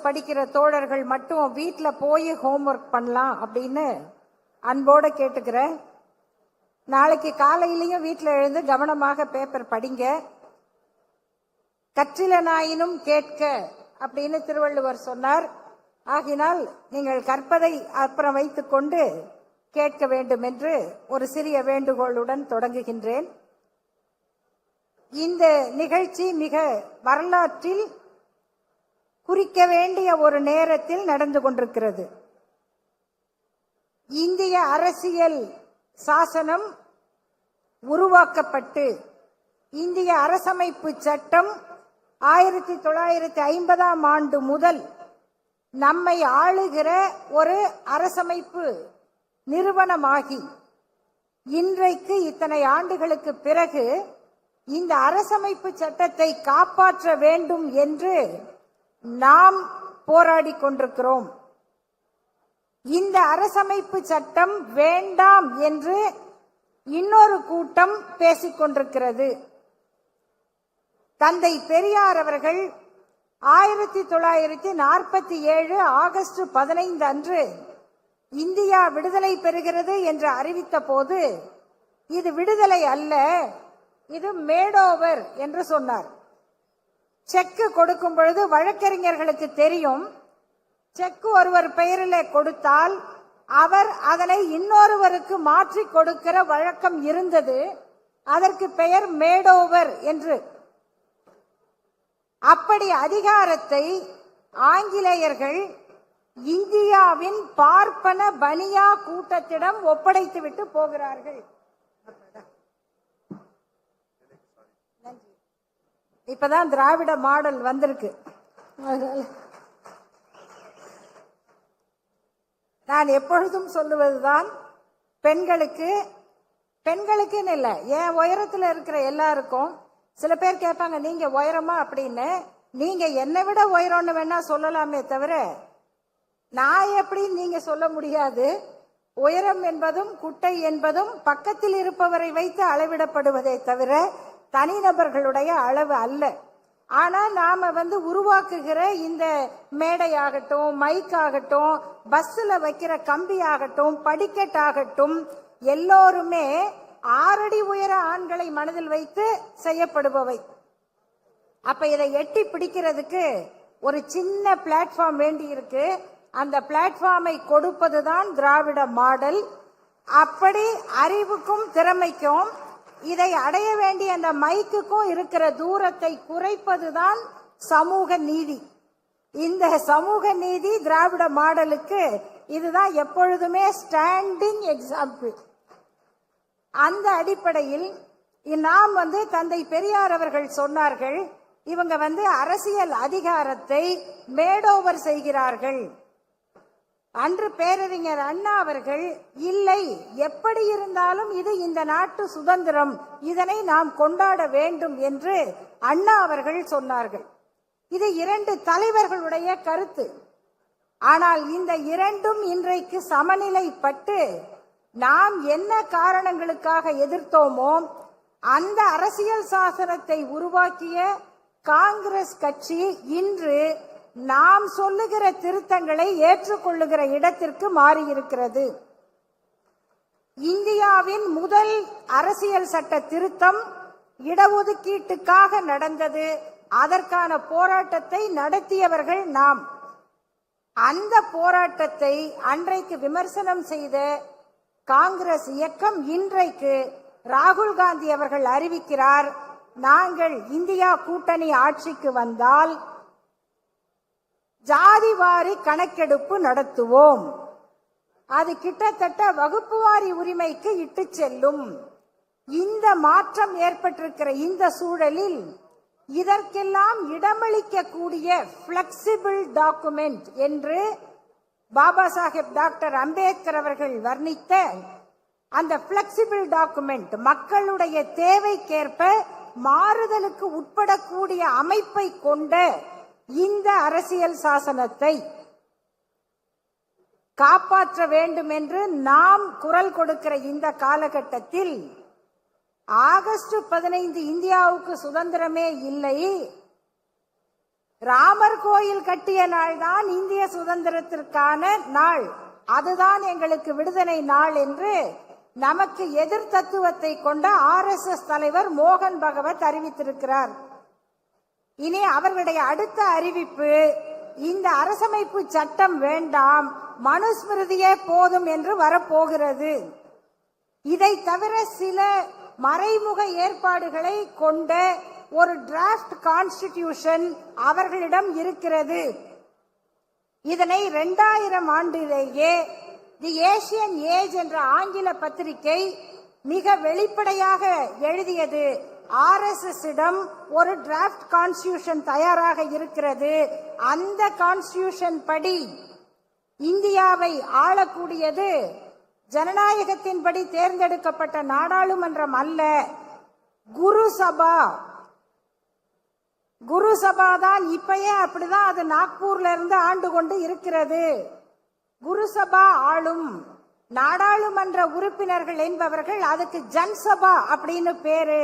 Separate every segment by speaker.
Speaker 1: படிக்கிற தோழர்கள் மட்டும் வீட்டில் போய் ஹோம்ஒர்க் பண்ணலாம் அப்படின்னு அன்போட கேட்டுக்கிறேன். நாளைக்கு காலையிலையும் வீட்டில் எழுந்து கவனமாக பேப்பர் படிங்க. கற்றிலனாயினும் கேட்க அப்படின்னு திருவள்ளுவர் சொன்னார். ஆகினால் நீங்கள் கற்பதை அப்புறம் வைத்துக் கொண்டு கேட்க வேண்டும் என்று ஒரு சிறிய வேண்டுகோளுடன் தொடங்குகின்றேன். இந்த நிகழ்ச்சி மிக வரலாற்றில் குறிக்க வேண்டிய ஒரு நேரத்தில் நடந்து கொண்டிருக்கிறது. இந்திய அரசியல் சாசனம் உருவாக்கப்பட்டு இந்திய அரசமைப்பு சட்டம் 1950ஆம் ஆண்டு முதல் நம்மை ஆளுகிற ஒரு அரசமைப்பு நிறுவனமாகி இன்றைக்கு இத்தனை ஆண்டுகளுக்கு பிறகு இந்த அரசமைப்பு சட்டத்தை காப்பாற்ற வேண்டும் என்று நாம் போராடி கொண்டிருக்கிறோம். இந்த அரசமைப்பு சட்டம் வேண்டாம் என்று இன்னொரு கூட்டம் பேசிக் கொண்டிருக்கிறது. தந்தை பெரியார் அவர்கள் 1947 ஆகஸ்ட் 15 அன்று இந்தியா விடுதலை பெறுகிறது என்று அறிவித்த போது இது விடுதலை அல்ல, இது மேடோவர் என்று சொன்னார். செக்கு கொடுக்கும் பொழுது வழக்கறிஞர்களுக்கு தெரியும், செக்கு ஒருவர் பெயரில் கொடுத்தால் அவர் அதனை இன்னொருவருக்கு மாற்றி கொடுக்கிற வழக்கம் இருந்தது. அதற்கு பெயர் மேடோவர் என்று. அப்படி அதிகாரத்தை ஆங்கிலேயர்கள் இந்தியாவின் பார்ப்பன பனியா கூட்டத்திடம் ஒப்படைத்துவிட்டு போகிறார்கள். இப்பதான் திராவிட மாடல் வந்திருக்கு. நான் எப்பொழுதும் சொல்லுவதுதான், பெண்களுக்குன்னு இல்லை, என் உயரத்தில் இருக்கிற எல்லாருக்கும். சில பேர் கேட்பாங்க, நீங்க உயரமா அப்படின்னு. நீங்க என்னை விட உயரம்னு வேணா சொல்லலாமே தவிர நான் எப்படி நீங்க சொல்ல முடியாது. உயரம் என்பதும் குட்டை என்பதும் பக்கத்தில் இருப்பவரை வைத்து அளவிடப்படுவதை தவிர தனிநபர்களுடைய அளவு அல்ல. ஆனா நாம உருவாக்குகிற இந்த மேடையாகட்டும், மைக் ஆகட்டும், பஸ்ல வைக்கிற கம்பி ஆகட்டும், படிக்கட் ஆகட்டும், எல்லோருமே 6 அடி உயர ஆண்களை மனதில் வைத்து செய்யப்படுபவை. அப்ப இதை எட்டி பிடிக்கிறதுக்கு ஒரு சின்ன பிளாட்ஃபார்ம் வேண்டி இருக்கு. அந்த பிளாட்ஃபார்மை கொடுப்பதுதான் திராவிட மாடல். அப்படி அறிவுக்கும் திறமைக்கும் இதை அடைய வேண்டிய அந்த மைக்குக்கும் இருக்கிற தூரத்தை குறைப்பதுதான் சமூக நீதி. இந்த சமூக நீதி திராவிட மாடலுக்கு இதுதான் எப்பொழுதுமே ஸ்டாண்டிங் எக்ஸாம்பிள். அந்த அடிப்படையில் நாம் தந்தை பெரியார் அவர்கள் சொன்னார்கள், இவங்க அரசியல் அதிகாரத்தை மேடோவர் செய்கிறார்கள். அன்று பேரறிஞர் அண்ணா அவர்கள், இல்லை, எப்படி இருந்தாலும் இது இந்த நாட்டு சுதந்திரம், இதனை நாம் கொண்டாட வேண்டும் என்று அண்ணா அவர்கள் சொன்னார்கள். இது 2 தலைவர்களுடைய கருத்து. ஆனால் இந்த இரண்டும் இன்றைக்கு சமநிலைப்பட்டு நாம் என்ன காரணங்களுக்காக எதிர்த்தோமோ அந்த அரசியல் சாசனத்தை உருவாக்கிய காங்கிரஸ் கட்சி இன்று நாம் சொல்லுகிற திருத்தங்களை ஏற்றுக்கொள்ளுகிற இடத்திற்கு மாறியிருக்கிறது. இந்தியாவின் முதல் அரசியல் சட்ட திருத்தம் இடஒதுக்கீட்டுக்காக நடந்தது. அதற்கான போராட்டத்தை நடத்தியவர்கள் நாம். அந்த போராட்டத்தை அன்றைக்கு விமர்சனம் செய்த காங்கிரஸ் இயக்கம் இன்றைக்கு ராகுல் காந்தி அவர்கள் அறிவிக்கிறார், நாங்கள் இந்தியா கூட்டணி ஆட்சிக்கு வந்தால் ஜாதிவாரி கணக்கெடுப்பு நடத்துவோம், அது கிட்டத்தட்ட வகுப்புவாரி உரிமைக்கு இட்டு செல்லும். இந்த மாற்றம் ஏற்பட்டிருக்கிற இந்த சூழலில் இதற்கெல்லாம் இடமளிக்கக்கூடிய பிளெக்சிபிள் டாக்குமெண்ட் என்று பாபா சாஹேப் டாக்டர் அம்பேத்கர் அவர்கள் வர்ணித்த அந்த பிளெக்சிபிள் டாக்குமெண்ட், மக்களுடைய தேவைக்கேற்ப மாறுதலுக்கு உட்படக்கூடிய அமைப்பை கொண்ட இந்த அரசியல் சாசனத்தை காப்பாற்ற வேண்டும் என்று நாம் குரல் கொடுக்கிற இந்த காலகட்டத்தில் ஆகஸ்ட் 15 இந்தியாவுக்கு சுதந்திரமே இல்லை, ராமர் கோயில் கட்டிய நாள் தான் இந்திய சுதந்திரத்திற்கான நாள், அதுதான் எங்களுக்கு விடுதலை நாள் என்று நமக்கு எதிர் தத்துவத்தை கொண்ட RSS தலைவர் மோகன் பகவத் அறிவித்திருக்கிறார். இனி அவர்களுடைய அடுத்த அறிவிப்பு, இந்த அரசமைப்பு சட்டம் வேண்டாம், மனுஸ்மிருதியே போதும் என்று வரப்போகிறது. இதை தவிர சில மறைமுக ஏற்பாடுகளை கொண்ட ஒரு டிராஃப்ட் கான்ஸ்டிடியூஷன் அவர்களிடம் இருக்கிறது. இதனை 2000 ஆண்டிலேயே தி ஏசியன் ஏஜ் என்ற ஆங்கில பத்திரிகை மிக வெளிப்படையாக எழுதியது. RSS இடம் ஒரு டிராஃப்ட் கான்ஸ்டிடியூஷன் தயாராக இருக்கிறது. அந்த கான்ஸ்டிடியூஷன் படி இந்தியாவை ஆளக்கூடியது ஜனநாயகத்தின்படி தேர்ந்தெடுக்கப்பட்ட நாடாளுமன்றம் அல்ல, குரு சபா. குரு சபா தான் இப்பயே அப்படிதான் அது நாக்பூர்ல இருந்து ஆண்டு கொண்டு இருக்கிறது. குரு சபா ஆளும். நாடாளுமன்ற உறுப்பினர்கள் என்பவர்கள் அதுக்கு ஜன்சபா அப்படின்னு பேரு.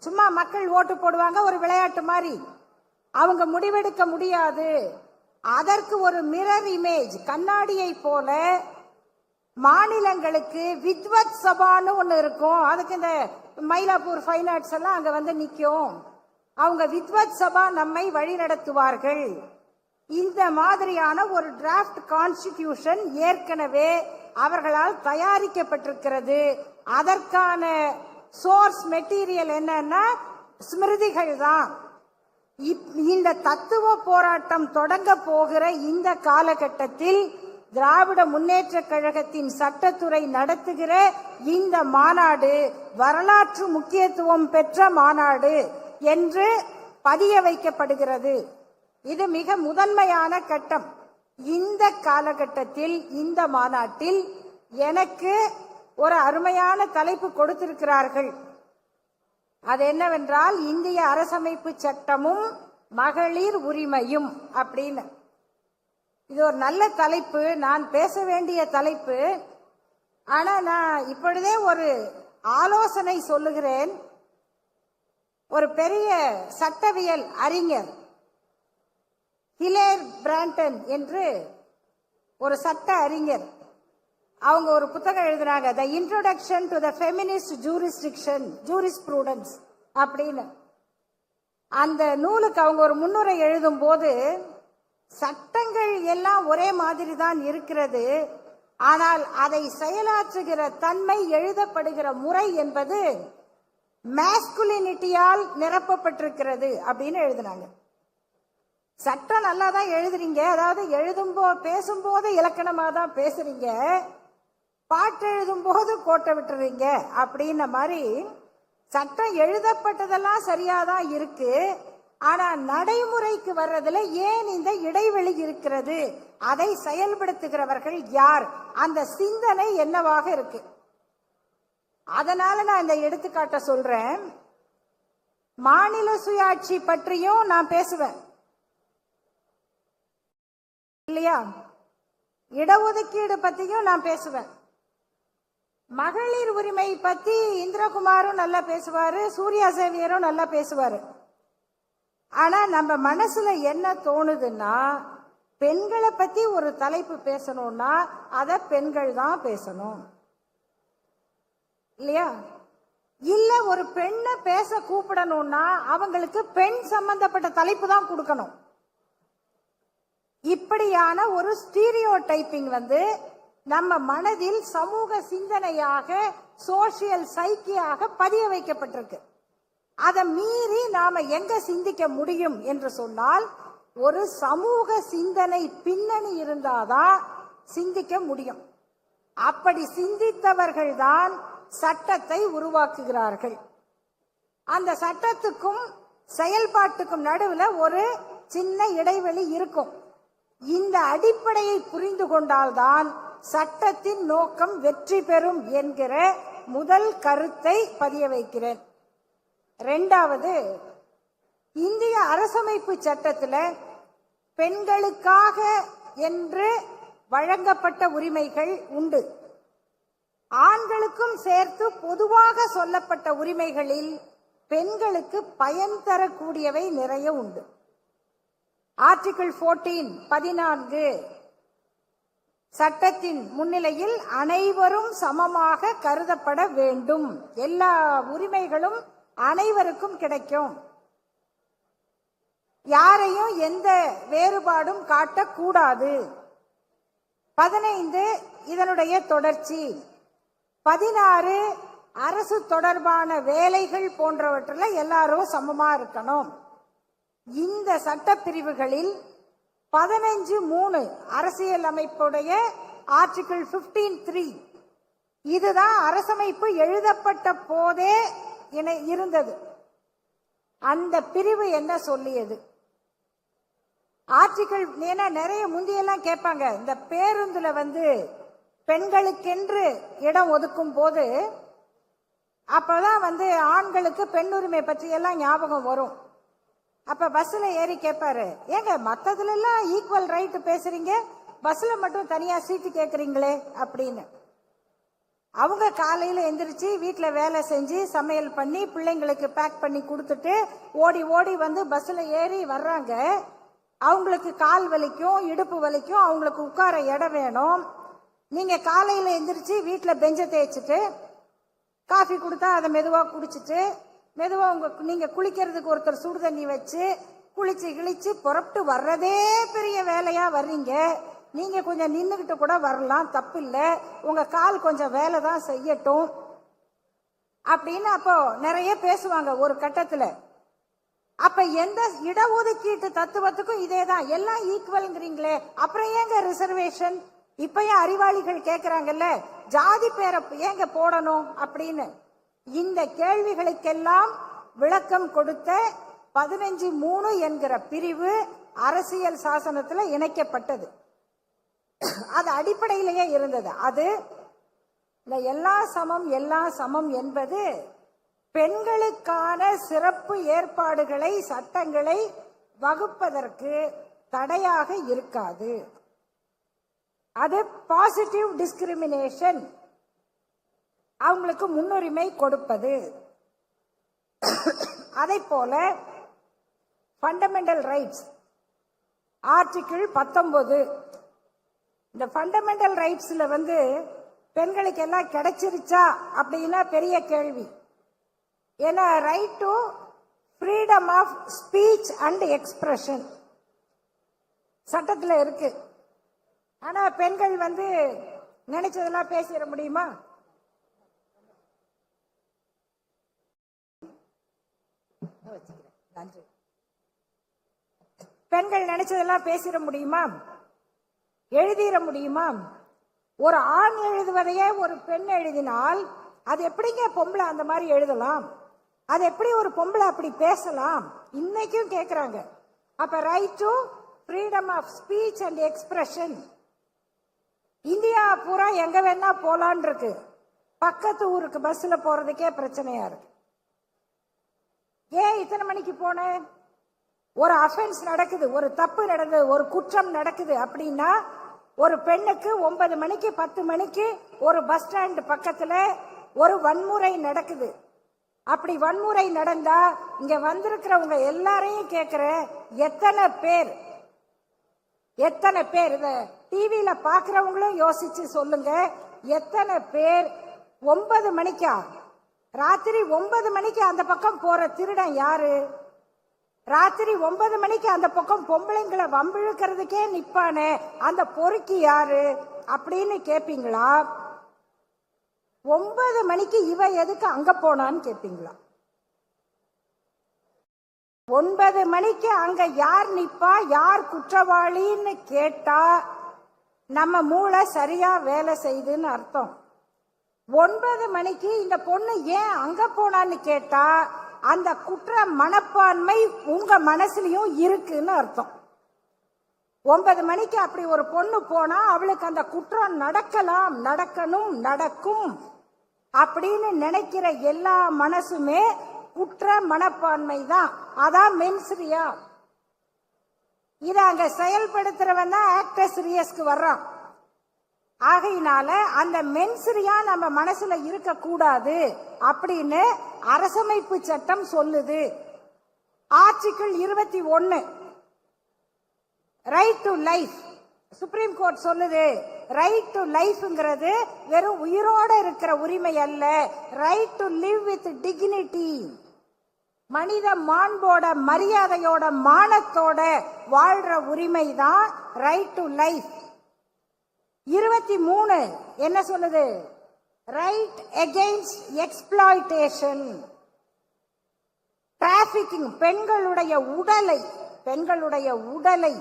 Speaker 1: சும்மா மக்கள் ஓட்டு போடுவாங்க, ஒரு விளையாட்டு மாதிரி. அவங்க முடிவெடுக்க முடியாது. அதற்கு ஒரு மிரர் இமேஜ், கண்ணாடியை போல மாநிலங்களுக்கு வித்வத் சபான்னு ஒண்ணு இருக்கும். அதுக்கு இந்த மயிலாப்பூர் ஃபைன் ஆர்ட்ஸ் எல்லாம் அங்க வந்து நிக்கும். அவங்க வித்வத் சபா நம்மை வழி நடத்துவார்கள். இந்த மாதிரியான ஒரு டிராஃப்ட் கான்ஸ்டிடியூஷன் ஏற்கனவே அவர்களால் தயாரிக்கப்பட்டிருக்கிறது. அதற்கான சோர்ஸ் மெட்டீரியல் என்னன்னா ஸ்மிருதிகள் தான். இந்த தத்துவ போராட்டம் தொடங்க போகிற இந்த காலகட்டத்தில் திராவிட முன்னேற்ற கழகத்தின் சட்டத்துறை நடத்துகிற இந்த மாநாடு வரலாற்று முக்கியத்துவம் பெற்ற மாநாடு என்று பதிய வைக்கப்படுகிறது. இது மிக முதன்மையான கட்டம். இந்த காலகட்டத்தில் இந்த மாநாட்டில் எனக்கு ஒரு அருமையான தலைப்பு கொடுத்திருக்கிறார்கள். அது என்னவென்றால் இந்திய அரசமைப்பு சட்டமும் மகளிர் உரிமையும் அப்படின்னு. இது ஒரு நல்ல தலைப்பு, நான் பேச வேண்டிய தலைப்பு. ஆனா நான் இப்பொழுதே ஒரு ஆலோசனை சொல்லுகிறேன். ஒரு பெரிய சட்டவியல் அறிஞர் ஹிலேர் பிராண்டன் என்று ஒரு சட்ட அறிஞர், அவங்க ஒரு புத்தகம் எழுதுறாங்க, த introduction to the feminist jurisprudence அப்படின்னு. அந்த நூலுக்கு அவங்க ஒரு முன்னுரை எழுதும் போது, சட்டங்கள் எல்லாம் ஒரே மாதிரி தான் இருக்கிறது, ஆனால் அதை செயலாற்றுகிற தன்மை, எழுதப்படுகிற முறை என்பது மேஸ்குலினிட்டியால் நிரப்பப்பட்டிருக்கிறது அப்படின்னு எழுதினாங்க. சட்டம் நல்லா தான் எழுதுறீங்க, அதாவது பேசும்போது இலக்கணமாக தான் பேசுறீங்க, பாட்டு எழுதும் போது கோட்டை விட்டுறீங்க அப்படின்ன மாதிரி. சட்டம் எழுதப்பட்டதெல்லாம் சரியாதான் இருக்கு, ஆனா நடைமுறைக்கு வர்றதுல ஏன் இந்த இடைவெளி இருக்கிறது, அதை செயல்படுத்துகிறவர்கள் யார், அந்த சிந்தனை என்னவாக இருக்கு. அதனால நான் இந்த எடுத்துக்காட்ட சொல்றேன். மாநில சுயாட்சி பற்றியும் நான் பேசுவேன் இல்லையா, இடஒதுக்கீடு பத்தியும் நான் பேசுவேன், மகளிர் உரிமை பத்தி இந்திரகுமாரும் நல்லா பேசுவாரு, சூர்யா சேவியரும் நல்லா பேசுவாரு. ஆனா நம்ம மனசுல என்ன தோணுதுன்னா, பெண்களை பத்தி ஒரு தலைப்பு பேசணும்னா அத பெண்கள் தான் பேசணும் இல்லையா, இல்ல ஒரு பெண்ணை பேச கூப்பிடணும்னா அவங்களுக்கு பெண் சம்பந்தப்பட்ட தலைப்பு தான் கொடுக்கணும். இப்படியான ஒரு ஸ்டீரியோ டைப்பிங் நம்ம மனதில் சமூக சிந்தனையாக, சோசியல் சைக்கியாக பதிய வைக்கப்பட்டிருக்கு. அதை மீறி நாம எங்க சிந்திக்க முடியும் என்று சொன்னால், ஒரு சமூக சிந்தனை பின்னணி இருந்தாதான் சிந்திக்க முடியும். அப்படி சிந்தித்தவர்கள் தான் சட்டத்தை உருவாக்குகிறார்கள். அந்த சட்டத்துக்கும் செயல்பாட்டுக்கும் நடுவில் ஒரு சின்ன இடைவெளி இருக்கும். இந்த அடிப்படையை புரிந்து கொண்டால்தான் சட்டத்தின் நோக்கம் வெற்றி பெறும் என்கிற முதல் கருத்தை பதிய வைக்கிறேன். இரண்டாவது, இந்திய அரசமைப்பு சட்டத்தில் பெண்களுக்காக என்று வழங்கப்பட்ட உரிமைகள் உண்டு. ஆண்களுக்கும் சேர்த்து பொதுவாக சொல்லப்பட்ட உரிமைகளில் பெண்களுக்கு பயன் தரக்கூடியவை நிறைய உண்டு. ஆர்டிகிள் 14 சட்டத்தின் முன்னிலையில் அனைவரும் சமமாக கருதப்பட வேண்டும். எல்லா உரிமைகளும் அனைவருக்கும் கிடைக்கும். யாரையும் எந்த வேறுபாடும் காட்டக்கூடாது. 15 இதனுடைய தொடர்ச்சி. 16 அரசு தொடர்பான வேலைகள் போன்றவற்றில் எல்லாரும் சமமா இருக்கணும். இந்த சட்டப்பிரிவுகளில் 15(3) அரசியல் அமைப்புடைய ஆர்டிகிள் 15(3) இதுதான் அரசமைப்பு எழுதப்பட்ட போதே இருந்தது. அந்த பிரிவு என்ன சொல்லியது? ஆர்டிகிள் நிறைய முந்தியெல்லாம் கேட்பாங்க, இந்த பேருந்துல பெண்களுக்கென்று இடம் ஒதுக்கும் போது அப்பதான் ஆண்களுக்கு பெண் உரிமை பற்றி எல்லாம் ஞாபகம் வரும். அப்ப பஸ்ல ஏறி கேட்பாரு, ஏங்க மத்ததுல எல்லாம் ஈக்குவல் ரைட் பேசுறீங்க, பஸ்ல மட்டும் தனியா சீட்டு கேக்குறீங்களே அப்படின்னு. அவங்க காலையில எந்திரிச்சு வீட்டுல வேலை செஞ்சு சமையல் பண்ணி பிள்ளைங்களுக்கு பேக் பண்ணி கொடுத்துட்டு ஓடி ஓடி பஸ்ல ஏறி வர்றாங்க. அவங்களுக்கு கால் வலிக்கும், இடுப்பு வலிக்கும், அவங்களுக்கு உட்கார இடம் வேணும். நீங்க காலையில எந்திரிச்சு வீட்டுல பெஞ்ச தேய்ச்சிட்டு காஃபி கொடுத்தா அதை மெதுவா குடிச்சிட்டு மெதுவா நீங்க குளிக்கிறதுக்கு ஒருத்தர் சுடு தண்ணி வச்சு குளிச்சு கிழிச்சு புறப்பட்டு வர்றதே பெரிய வேலையா வர்றீங்க. நீங்க கொஞ்சம் நின்னுகிட்டு கூட வரலாம், தப்பு இல்லை, உங்க கால் கொஞ்சம் வேலை தான் செய்யட்டும் அப்படின்னு அப்போ நிறைய பேசுவாங்க ஒரு கட்டத்துல. அப்ப எந்த இடஒதுக்கீட்டு தத்துவத்துக்கும் இதேதான், எல்லாம் ஈக்குவல்ங்கிறீங்களே, அப்புறம் ஏங்க ரிசர்வேஷன்? இப்ப ஏன் அறிவாளிகள் கேக்குறாங்கல்ல, ஜாதி பேரை ஏங்க போடணும் அப்படின்னு. இந்த கேள்விகளுக்கெல்லாம் விளக்கம் கொடுத்த 15(3) என்கிற பிரிவு அரசியல் சாசனத்துல இணைக்கப்பட்டது. அது அடிப்படையிலேயே இருந்தது. அது இந்த எல்லாம் சமம் என்பது பெண்களுக்கான சிறப்பு ஏற்பாடுகளை சட்டங்களை வகுப்பதற்கு தடையாக இருக்காது. அது பாசிட்டிவ் டிஸ்கிரிமினேஷன், அவங்களுக்கு முன்னுரிமை கொடுப்பது. அதை போல ஃபண்டமெண்டல் ரைட்ஸ் ஆர்டிகிள் 19 இந்த ஃபண்டமெண்டல் ரைட்ஸ்ல பெண்களுக்கு எல்லாம் கிடைச்சிருச்சா அப்படின்னா பெரிய கேள்வி. ஏன்னா right to freedom of speech and expression சட்டத்துல இருக்கு. ஆனா பெண்கள் நினைச்சதெல்லாம் பேசிட முடியுமா? நன்றி. பெண்கள் நினைச்சதெல்லாம் பேசிட முடியுமா? எழுதிட முடியுமா? ஒரு ஆண் எழுதுவதையே ஒரு பெண் எழுதினால் அது எப்படிங்க பொம்பளை அந்த மாதிரி எழுதலாம்? அது எப்படி ஒரு பொம்பளை அப்படி பேசலாம்? இன்னைக்கும் கேக்குறாங்க. அப்ப right to freedom of speech and expression India பூரா எங்க வேணா போலான் இருக்கு. பக்கத்து ஊருக்கு பஸ்ல போறதுக்கே பிரச்சனையா இருக்கு. ஏன் இத்தனை மணிக்கு போன? ஒரு அஃபென்ஸ் நடக்குது, ஒரு தப்பு நடக்குது, ஒரு குற்றம் நடக்குது அப்படின்னா ஒரு பெண்ணுக்கு 9 மணிக்கு 10 மணிக்கு ஒரு பஸ் ஸ்டாண்ட் பக்கத்துல ஒரு வன்முறை நடக்குது. அப்படி வன்முறை நடந்தா இங்க வந்திருக்கிறவங்க எல்லாரையும் கேட்கிற, எத்தனை பேர் இத டிவியில பாக்குறவங்களும் யோசிச்சு சொல்லுங்க, எத்தனை பேர் 9 மணிக்கா ராத்திரி 9 மணிக்கு அந்த பக்கம் போற திருடன் யாரு? ராத்திரி 9 மணிக்கு அந்த பக்கம் பொம்பளைங்களை வம்பிழுக்கிறதுக்கே நிப்பானே அந்த பொறுக்கி யாரு அப்படின்னு கேப்பீங்களா? 9 மணிக்கு இவ எதுக்கு அங்க போனான்னு கேப்பீங்களா? 9 மணிக்கு அங்க யார் நிப்பா, யார் குற்றவாளின்னு கேட்டா நம்ம மூளை சரியா வேலை செய்யுதுன்னு அர்த்தம். 9 மணிக்கு இந்த பொண்ணு ஏன் அங்க போனான்னு கேட்டா அந்த குற்ற மனப்பான்மை உங்க மனசுலயும் இருக்குன்னு அர்த்தம். 9 மணிக்கு அப்படி ஒரு பொண்ணு போனா அவளுக்கு அந்த குற்றம் நடக்கலாம், நடக்கணும், நடக்கும் அப்படின்னு நினைக்கிற எல்லா மனசுமே குற்ற மனப்பான்மை தான். அதான் மென்ஸ்ரியா. இத அங்க செயல்படுத்துறவன் தான் ஆக்டர்ஸ் ரியஸ்க்கு வர்றான். ஆகையினால அந்த மென்ஸ்ரியா நம்ம மனசுல இருக்க கூடாது அப்படின்னு அரசமைப்பு சட்டம் சொல்லுது. Article 21 right to life. Supreme court சொல்லுது ரைட் டு லைஃப்ங்கிறது வெறும் உயிரோட இருக்கிற உரிமை அல்ல, right to live with dignity, மனித மாண்போட மரியாதையோட மானத்தோட வாழ்ற உரிமை தான் ரைட் டு லைஃப். 23 என்ன சொல்லுது? ரைட் அகெயின்ஸ்ட் எக்ஸ்ப்ளாய்டேஷன், டிராபிக்கிங், பெண்களுடைய உடலை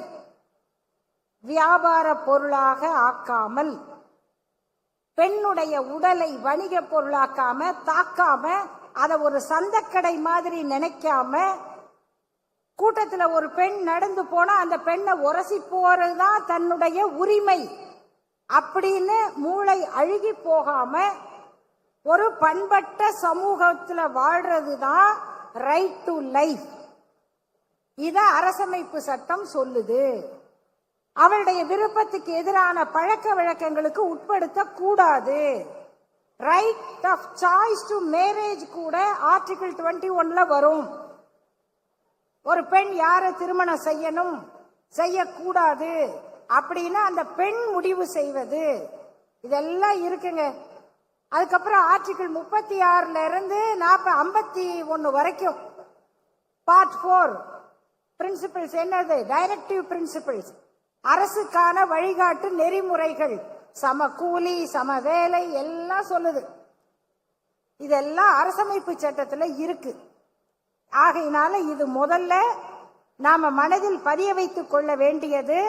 Speaker 1: வியாபார பொருளாக ஆக்காமல், பெண்ணுடைய உடலை வணிக பொருளாக்காம, தாக்காம, அதை ஒரு சந்தக்கடை மாதிரி நினைக்காம, கூட்டத்தில் ஒரு பெண் நடந்து போனா அந்த பெண்ணை உரசி போறதுதான் தன்னுடைய உரிமை அப்படின்னு மூளை அழுகி போகாம ஒரு பண்பட்ட சமூகத்தில் வாழ்றதுதான் ரைட் டு லைஃப். இத அரசமைப்பு சட்டம் சொல்லுது. அவளுடைய விருப்பத்துக்கு எதிரான பழக்க வழக்கங்களுக்கு உட்படுத்த கூடாது. Right of choice to marriage கூட ஆர்டிகிள் 21 வரும். ஒரு பெண் யாரை திருமணம் செய்யணும் செய்யக்கூடாது அப்படின்னு அந்த பெண் முடிவு செய்வது, இதெல்லாம் இருக்குங்க. அதுக்கப்புறம் ஆர்டிகிள் 36 இருந்து 51 வரைக்கும் பார்ட் 4 பிரின்சிபிள்ஸ் என்னது? டைரக்டிவ் பிரின்சிபிள்ஸ், அரசுக்கான வழிகாட்டு நெறிமுறைகள், சம கூலி சம வேலை எல்லாம் சொல்லுது. இதெல்லாம் அரசமைப்பு சட்டத்தில் இருக்கு. ஆகையினால இது முதல்ல நாம மனதில் பதிய வைத்துக் கொள்ள வேண்டியது,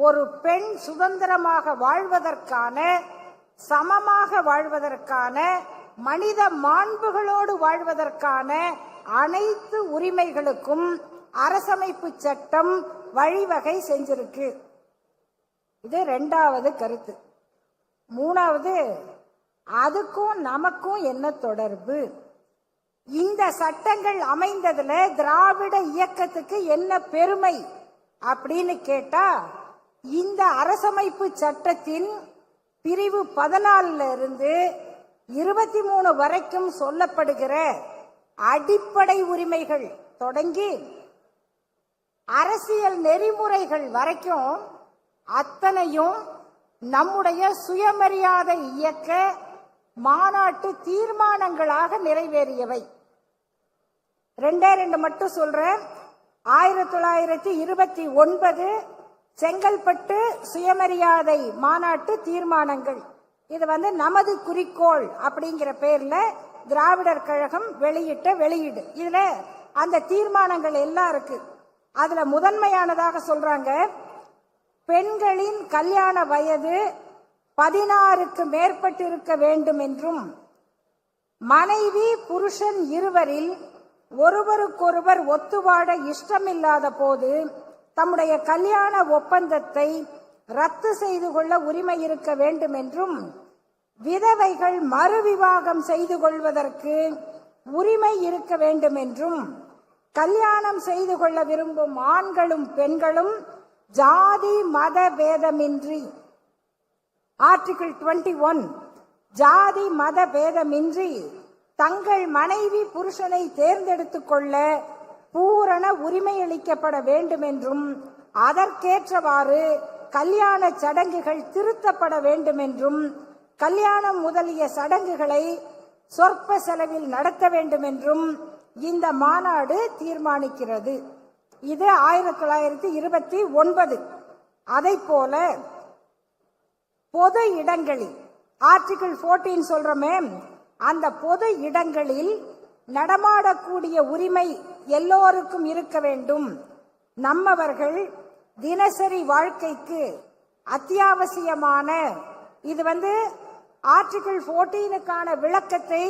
Speaker 1: ஒரு பெண் சுதந்திரமாக வாழ்வதற்கான, சமமாக வாழ்வதற்கான, மனித மாண்புகளோடு வாழ்வதற்கான அனைத்து உரிமைகளுக்கும் அரசமைப்பு சட்டம் வழிவகை செஞ்சிருக்கு. இது 2வது கருத்து. 3வது, அதுக்கும் நமக்கும் என்ன தொடர்பு? இந்த சட்டங்கள் அமைந்ததுல திராவிட இயக்கத்துக்கு என்ன பெருமை அப்படின்னு கேட்டா, இந்த அரசமைப்பு சட்டத்தின் பிரிவு 14 இருந்து 23 வரைக்கும் சொல்லப்படுகிற அடிப்படை உரிமைகள் தொடங்கி அரசியல் நெறிமுறைகள் வரைக்கும் அத்தனையும் நம்முடைய சுயமரியாதை இயக்க மாநாட்டு தீர்மானங்களாக நிறைவேறியவை. 2 மட்டும் சொல்றேன். 1929 செங்கல்பட்டு சுயமரியாதை மாநாட்டு தீர்மானங்கள். இது நமது குறிக்கோள் அப்படிங்கிற பேர்ல திராவிடர் கழகம் வெளியிட்ட வெளியீடு. இதுல அந்த தீர்மானங்கள் எல்லாம் இருக்கு. அதுல முதன்மையானதாக சொல்றாங்க, பெண்களின் கல்யாண வயது 16க்கு மேற்பட்டு இருக்க வேண்டும் என்றும், மனைவி புருஷன் இருவரில் ஒருவருக்கொருவர் ஒத்துவாழ இஷ்டமில்லாத போது தம்முடைய கல்யாண ஒப்பந்தத்தை ரத்து செய்து கொள்ள உரிமை இருக்க வேண்டும் என்றும், விதவைகள் மறுவிவாகம் செய்து கொள்வதற்கு உரிமை இருக்க வேண்டும் என்றும், கல்யாணம் செய்து கொள்ள விரும்பும் ஆண்களும் பெண்களும் ஜாதி மத பேதமின்றி, ஆர்டிகிள் 21, ஜாதி மத பேதமின்றி தங்கள் மனைவி புருஷனை தேர்ந்தெடுத்துக் கொள்ள பூரண உரிமை அளிக்கப்பட வேண்டும் என்றும், அதற்கேற்றவாறு கல்யாண சடங்குகள் திருத்தப்பட வேண்டும் என்றும், கல்யாணம் முதலிய சடங்குகளை சொற்ப செலவில் நடத்த வேண்டும் என்றும் இந்த மாநாடு தீர்மானிக்கிறது. இது 1929. அதை போல பொது இடங்களில் ஆர்டிகிள் 14 சொல்றமே, அந்த பொது இடங்களில் நடமாடக்கூடிய உரிமை எல்லோருக்கும் இருக்க வேண்டும். நம்மவர்கள் தினசரி வாழ்க்கைக்கு அத்தியாவசியமான, இது ஆர்டிகிள் 14க்கான விளக்கத்தை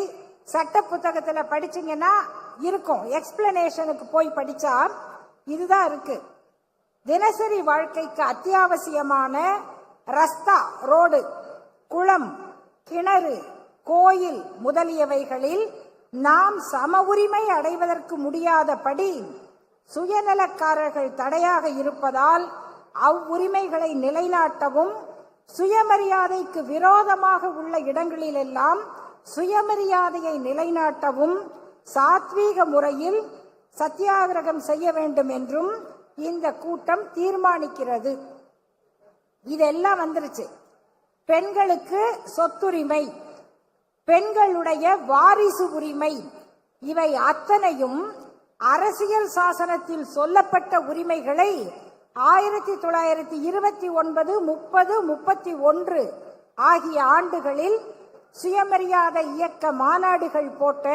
Speaker 1: சட்ட புத்தகத்தில் படிச்சீங்கன்னா இருக்கும். எக்ஸ்பிளனேஷனுக்கு போய் படிச்சா இதுதான் இருக்கு. தினசரி வாழ்க்கைக்கு அத்தியாவசியமான ரஸ்தா, ரோடு, குளம், கிணறு, கோயில் முதலியவைகளில் நாம் சம உரிமை அடைவதற்கு முடியாதபடி சுயநலக்காரர்கள் தடையாக இருப்பதால் அவ்வுரிமைகளை நிலைநாட்டவும், சுயமரியாதைக்கு விரோதமாக உள்ள இடங்களிலெல்லாம் சுயமரியாதையை நிலைநாட்டவும் சாத்வீக முறையில் சத்தியாகிரகம் செய்ய வேண்டும் என்றும் இந்த கூட்டம் தீர்மானிக்கிறது. இதெல்லாம் வந்துருச்சு. பெண்களுக்கு சொத்துரிமை, பெண்களுடைய வாரிசு உரிமை, இவை அத்தனையும் அரசியல் சாசனத்தில் சொல்லப்பட்ட உரிமைகளை 1929, 30, 31 ஆகிய ஆண்டுகளில் சுயமரியாதை இயக்க மாநாடுகள் போட்ட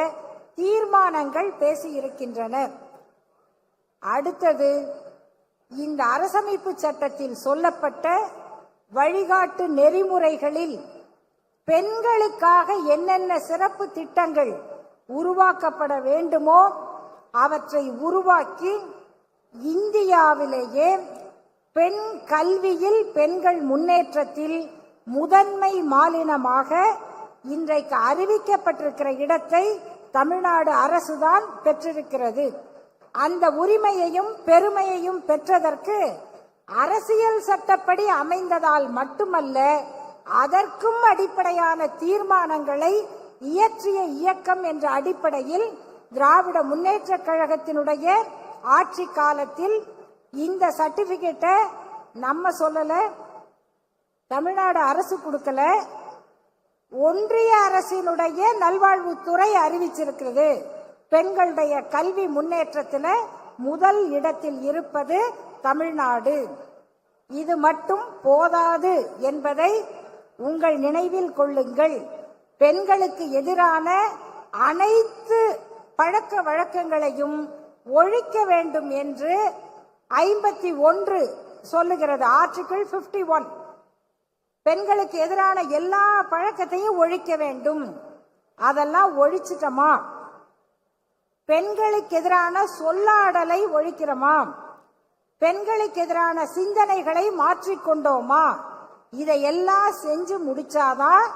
Speaker 1: தீர்மானங்கள் பேசியிருக்கின்றன. அடுத்தது, இந்த அரசமைப்பு சட்டத்தில் சொல்லப்பட்ட வழிகாட்டு நெறிமுறைகளில் பெண்களுக்காக என்னென்ன சிறப்பு திட்டங்கள் உருவாக்கப்பட வேண்டுமோ அவற்றை உருவாக்கி இந்தியாவிலேயே பெண் கல்வியில் பெண்கள் முன்னேற்றத்தில் முதன்மை மாநிலமாக இன்றைக்கு அறிவிக்கப்பட்டிருக்கிற இடத்தை தமிழ்நாடு அரசுதான் பெற்றிருக்கிறது. அந்த உரிமையையும் பெருமையையும் பெற்றதற்கு அரசியல் சட்டப்படி அமைந்ததால் மட்டுமல்ல, அதற்கும் அடிப்படையான தீர்மானங்களை இயற்றிய இயக்கம் என்ற அடிப்படையில் திராவிட முன்னேற்ற கழகத்தினுடைய ஆட்சி காலத்தில் இந்த சர்டிபிகேட்டை நம்ம சொல்லல, தமிழ்நாடு அரசு கொடுக்கல, ஒன்றிய அரசினுடைய நல்வாழ்வுத்துறை அறிவிச்சிருக்கிறது. பெண்களுடைய கல்வி முன்னேற்றத்தில் முதல் இடத்தில் இருப்பது தமிழ்நாடு. இது மட்டும் போதாது என்பதை உங்கள் நினைவில் கொள்ளுங்கள். பெண்களுக்கு எதிரான அனைத்து பழக்க வழக்கங்களையும் ஒழிக்க வேண்டும் என்று 51 சொல்லுகிறது. ஆர்டிகிள் 51 பெண்களுக்கு எதிரான எல்லா பழக்கத்தையும் ஒழிக்க வேண்டும். அதெல்லாம் ஒழிச்சிட்டோமா? பெண்களுக்கு எதிரான சொல்லாடலை ஒழிக்கிறோமா? பெண்களுக்கு எதிரான சிந்தனைகளை மாற்றிக்கொண்டோமா? இதையெல்லாம் செஞ்சு முடிச்சாதான்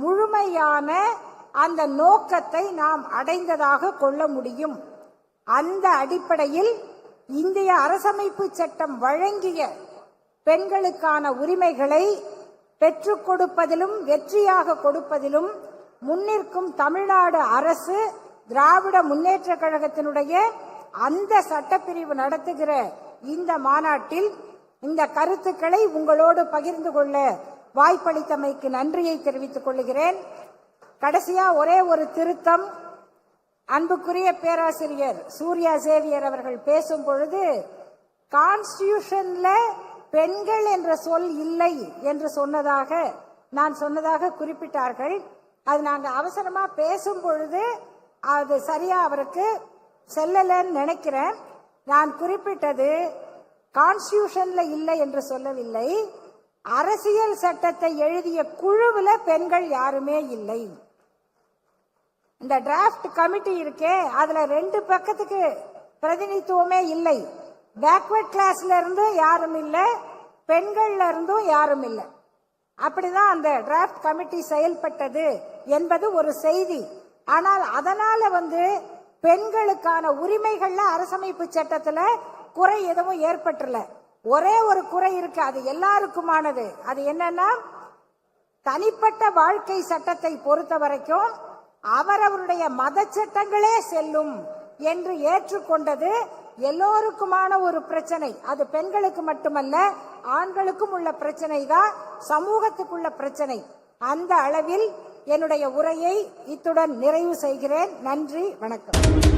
Speaker 1: முழுமையான அந்த நோக்கத்தை நாம் அடைந்ததாக கொள்ள முடியும். அந்த அடிப்படையில் இந்திய அரசமைப்பு சட்டம் வழங்கிய பெண்களுக்கான உரிமைகளை பெற்றுக் கொடுப்பதிலும் வெற்றியாக கொடுப்பதிலும் முன்னிற்கும் தமிழ்நாடு அரசு திராவிட முன்னேற்ற கழகத்தினுடைய அந்த சட்டப்பிரிவு நடத்துகிற இந்த மாநாட்டில் இந்த கருத்துக்களை உங்களோடு பகிர்ந்து கொள்ள வாய்ப்பளித்தமைக்கு நன்றியை தெரிவித்துக் கொள்கிறேன். கடைசியா ஒரே ஒரு திருத்தம். அன்புக்குரிய பேராசிரியர் சூர்யா சேவியர் அவர்கள் பேசும் பொழுது கான்ஸ்டிடியூஷன்ல பெண்கள் என்ற சொல் இல்லை என்று நான் சொன்னதாக குறிப்பிட்டார்கள். அது நாங்கள் அவசரமா பேசும் பொழுது அது சரியா அவருக்கு செல்லலன்னு நினைக்கிறேன். நான் குறிப்பிட்டது கான்ஸ்டிடியூஷன்ல இல்லை என்று சொல்லவில்லை. அரசியல் சட்டத்தை எழுதிய குழுவில் பெண்கள் யாருமே இல்லை. இந்த டிராஃப்ட் கமிட்டி இருக்கே, அதுல 2 பக்கத்துக்கு பிரதிநிதித்துவமே இல்லை. பேக்வர்ட் கிளாஸ்ல இருந்தும் யாரும் இல்லை, பெண்கள்ல இருந்தும் யாரும் இல்லை. அப்படிதான் அந்த டிராஃப்ட் கமிட்டி செயல்பட்டது என்பது ஒரு செய்தி. ஆனால் அதனால பெண்களுக்கான உரிமைகள்ல அரசமைப்பு சட்டத்துல குறை எதுவும் ஏற்பட்டுல. ஒரே ஒரு குறை இருக்கு, அது எல்லாருக்குமானது. அது என்னன்னா, தனிப்பட்ட வாழ்க்கை சட்டத்தை பொறுத்த வரைக்கும் அவரவருடைய மத சட்டங்களே செல்லும் என்று ஏற்றுக்கொண்டது எல்லோருக்குமான ஒரு பிரச்சனை. அது பெண்களுக்கு மட்டுமல்ல, ஆண்களுக்கும் உள்ள பிரச்சனை தான், சமூகத்துக்குள்ள பிரச்சனை. அந்த அளவில் என்னுடைய உரையை இத்துடன் நிறைவு செய்கிறேன். நன்றி, வணக்கம்.